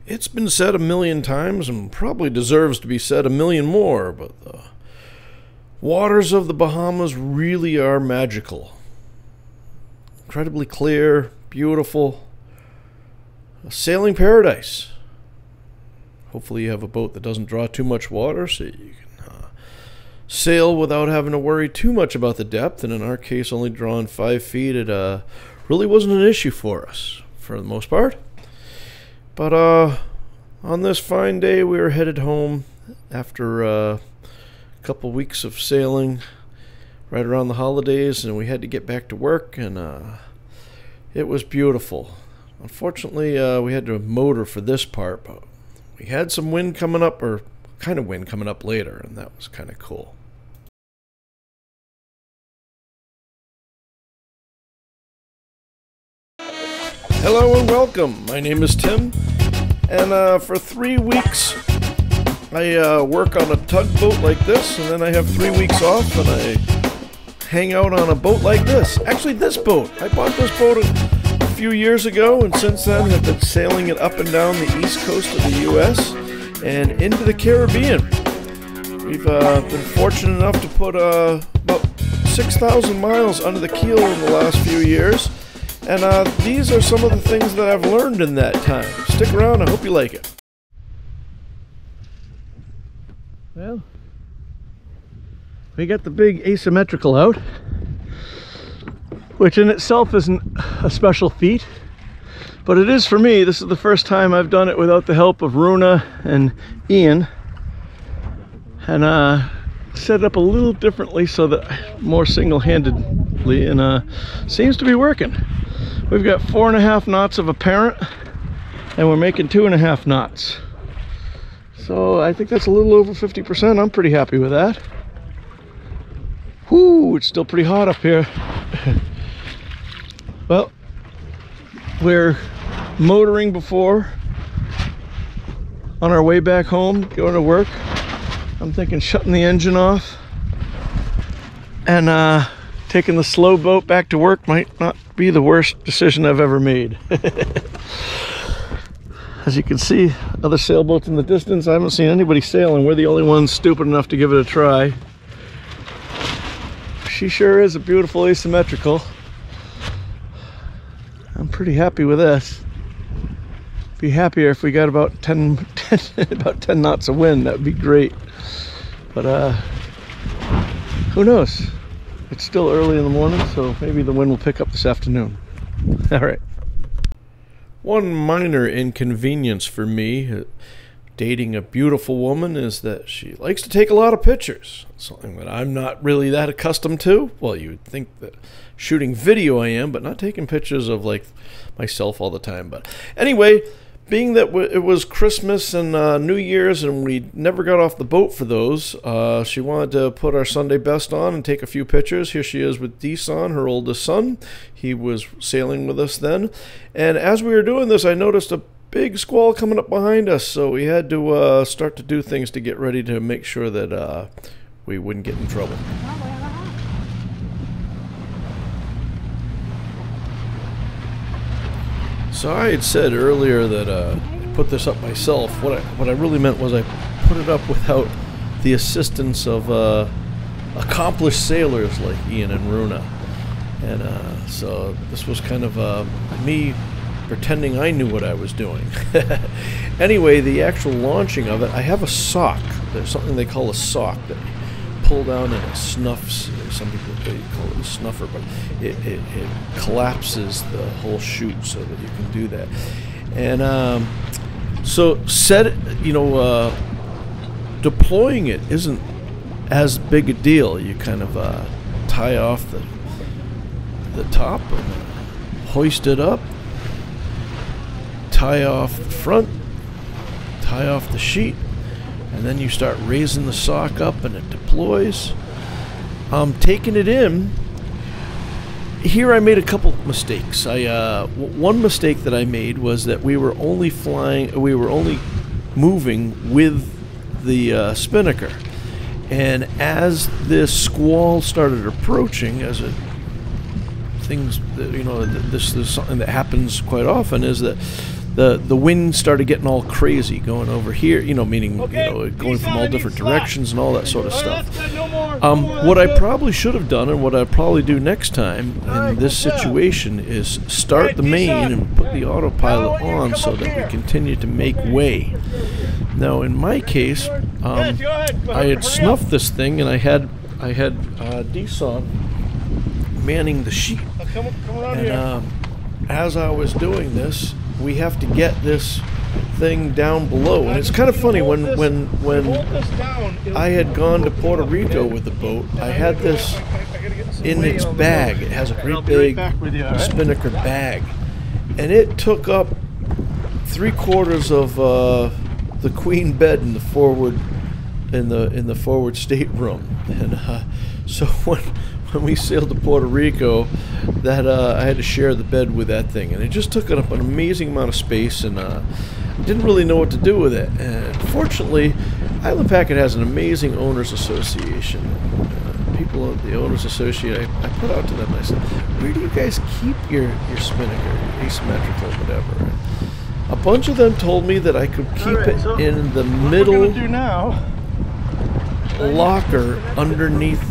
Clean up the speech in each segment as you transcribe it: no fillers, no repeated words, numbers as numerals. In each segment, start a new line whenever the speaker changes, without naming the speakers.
It's been said a million times and probably deserves to be said a million more, but the waters of the Bahamas really are magical. Incredibly clear, beautiful, a sailing paradise. Hopefully you have a boat that doesn't draw too much water so you can sail without having to worry too much about the depth, and in our case only drawing 5 feet, it really wasn't an issue for us for the most part. But on this fine day, we were headed home after a couple weeks of sailing right around the holidays, and we had to get back to work, and it was beautiful. Unfortunately, we had to motor for this part, but we had some wind coming up, or kind of wind coming up later, and that was kind of cool. Hello and welcome. My name is Tim, and for 3 weeks I work on a tugboat like this, and then I have 3 weeks off and I hang out on a boat like this. Actually, this boat. I bought this boat a few years ago, and since then have been sailing it up and down the east coast of the U.S. and into the Caribbean. We've been fortunate enough to put about 6,000 miles under the keel in the last few years. And these are some of the things that I've learned in that time. Stick around, I hope you like it. Well, we got the big asymmetrical out, which in itself isn't a special feat, but it is for me. This is the first time I've done it without the help of Runa and Ian, and set it up a little differently so that more single-handedly, and seems to be working. We've got 4.5 knots of apparent, and we're making 2.5 knots. So I think that's a little over 50%. I'm pretty happy with that. Whoo, it's still pretty hot up here. Well, we're motoring before on our way back home, going to work. I'm thinking shutting the engine off and taking the slow boat back to work might not be the worst decision I've ever made. As you can see, other sailboats in the distance. I haven't seen anybody sailing. We're the only ones stupid enough to give it a try. She sure is a beautiful asymmetrical. I'm pretty happy with this. Be happier if we got about 10 knots of wind. That would be great. But who knows? It's still early in the morning, so maybe the wind will pick up this afternoon. All right. One minor inconvenience for me dating a beautiful woman is that she likes to take a lot of pictures. Something that I'm not really that accustomed to. Well, you would think that shooting video I am, but not taking pictures of like myself all the time. But anyway, being that it was Christmas and New Year's and we never got off the boat for those, she wanted to put our Sunday best on and take a few pictures. Here she is with Deson, her oldest son. He was sailing with us then. And as we were doing this, I noticed a big squall coming up behind us, so we had to start to do things to get ready to make sure that we wouldn't get in trouble. So I had said earlier that I put this up myself. What I really meant was I put it up without the assistance of accomplished sailors like Ian and Runa. And so this was kind of me pretending I knew what I was doing. Anyway, the actual launching of it, I have a sock. There's something they call a sock that you pull down and it snuffs. Some people call it a snuffer, but it collapses the whole chute so that you can do that. And so deploying it isn't as big a deal. You kind of tie off the top and hoist it up, tie off the front, tie off the sheet, and then you start raising the sock up and it deploys. Taking it in, here I made a couple mistakes. One mistake that I made was that we were only moving with the Spinnaker. And as this squall started approaching, this is something that happens quite often, is that the wind started getting all crazy going over here, you know, meaning, you know, going from all different directions and all that sort of stuff. What I probably should have done, and what I'll probably do next time in this situation, is start the main and put the autopilot on so that we continue to make way. Now, in my case, I had snuffed this thing, and I had Deson manning the sheet. And as I was doing this, we have to get this thing down below, and it's kind of funny, when I had gone to Puerto Rico with the boat, I had this in its bag. It has a great big Spinnaker bag, and it took up 3/4 of the queen bed in the forward stateroom. And so when we sailed to Puerto Rico, that I had to share the bed with that thing, and it just took up an amazing amount of space, and didn't really know what to do with it. And fortunately, Island Packet has an amazing owners association. People of the owners association, I put out to them, I said, where do you guys keep your Spinnaker, your asymmetrical, whatever? And a bunch of them told me that I could keep it in the middle locker underneath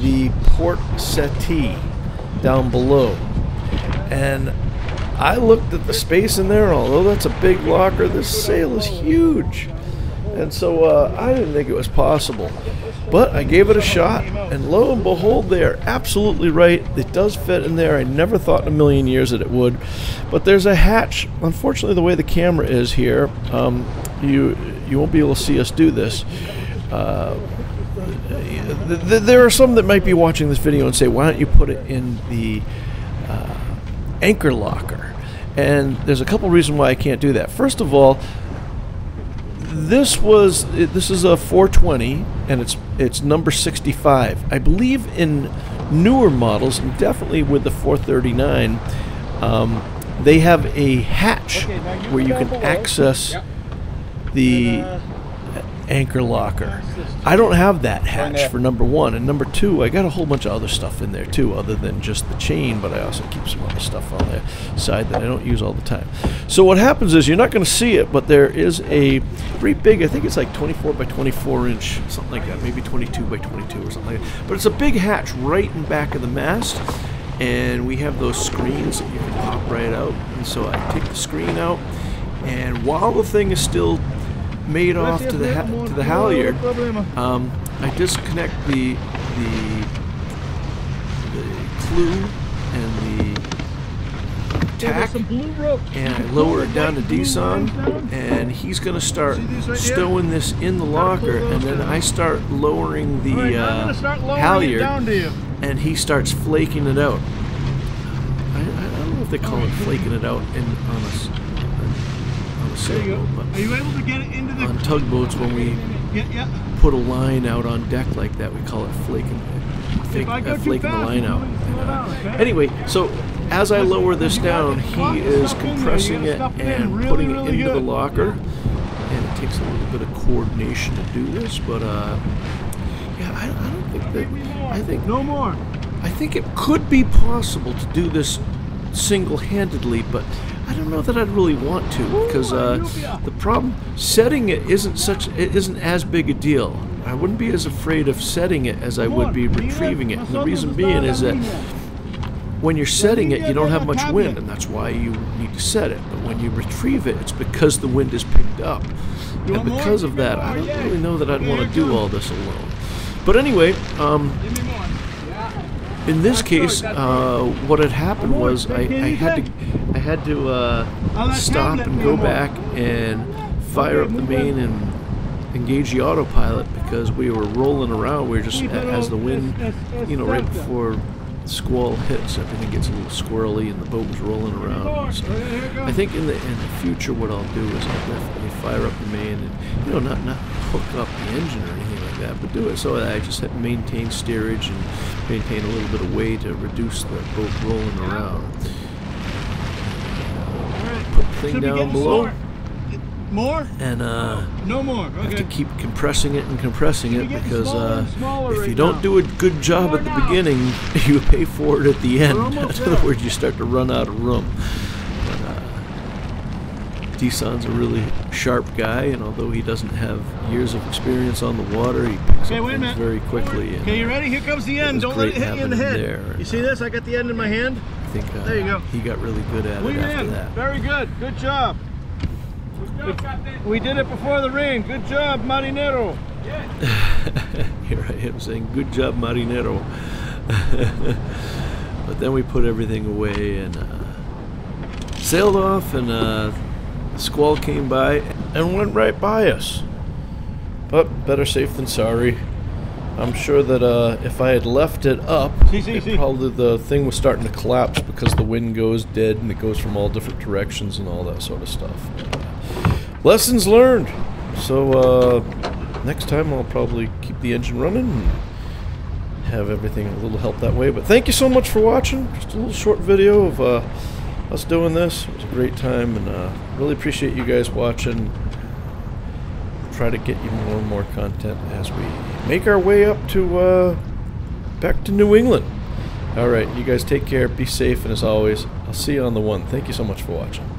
the port settee down below. And I looked at the space in there, although that's a big locker, this sail is huge. And so I didn't think it was possible. But I gave it a shot, and lo and behold, they are absolutely right. It does fit in there. I never thought in a million years that it would. But there's a hatch. Unfortunately, the way the camera is here, you won't be able to see us do this. There are some that might be watching this video and say, why don't you put it in the anchor locker? And there's a couple reasons why I can't do that. First of all, this is a 420, and it's number 65. I believe in newer models, and definitely with the 439, they have a hatch where you can access the anchor locker. I don't have that hatch, for number one, and number two, I got a whole bunch of other stuff in there too, other than just the chain, but I also keep some other stuff on the side that I don't use all the time. So what happens is, you're not going to see it, but there is a pretty big, I think it's like 24 by 24 inch, something like that, maybe 22 by 22 or something like that, but it's a big hatch right in back of the mast, and we have those screens that you can pop right out. And so I take the screen out, and while the thing is still made off to the halyard, I disconnect the clue and the tack, and I lower it down to Deson, and he's going to start stowing this in the locker, and then I start lowering the halyard, and he starts flaking it out. I don't know if they call it flaking it out on a sailboat, but
are you able to get it into the
on tugboats, when we put a line out on deck like that, we call it flaking the line out. Anyway, so as I lower this down, he is compressing it and putting it into the locker, and it takes a little bit of coordination to do this, but yeah, I don't think that, I think it could be possible to do this single-handedly, but I don't know that I'd really want to, because the problem, setting it isn't as big a deal. I wouldn't be as afraid of setting it as I would be retrieving it. And the reason being is that when you're setting it, you don't have much wind, and that's why you need to set it. But when you retrieve it, it's because the wind is picked up. And because of that, I don't really know that I'd want to do all this alone. But anyway, in this case, what had happened was I had to stop and go back and fire up the main and engage the autopilot, because we were rolling around. We were just, as the wind, you know, right before squall hits, everything gets a little squirrely, and the boat was rolling around. So I think in the future, what I'll do is I'll definitely fire up the main, and, you know, not hook up the engine or anything like that, but do it so that I just maintain steerage and maintain a little bit of weight to reduce the boat rolling around. Put the thing down below.
More?
And
no more. Okay.
I have to keep compressing it, because if you don't do a good job at the beginning, you pay for it at the end. In other words, you start to run out of room. But, Deson's a really sharp guy, and although he doesn't have years of experience on the water, he picks up things very quickly.
Okay, you ready? Here comes the end. Don't let it hit you in the head.
There.
You see this? I got the end in my hand.
I think
there you go.
He got really good at it after that.
Very good. Good job. We did it before the rain. Good job, Marinero.
Here I am saying, good job, Marinero. But then we put everything away and sailed off, and the squall came by and went right by us. But better safe than sorry. I'm sure that if I had left it up, probably the thing was starting to collapse because the wind goes dead and it goes from all different directions and all that sort of stuff. Lessons learned. So next time I'll probably keep the engine running and have everything a little help that way. But thank you so much for watching. Just a little short video of us doing this. It was a great time, and really appreciate you guys watching. Try to get you more and more content as we make our way up to back to New England. All right, you guys take care, be safe, and as always, I'll see you on the one. Thank you so much for watching.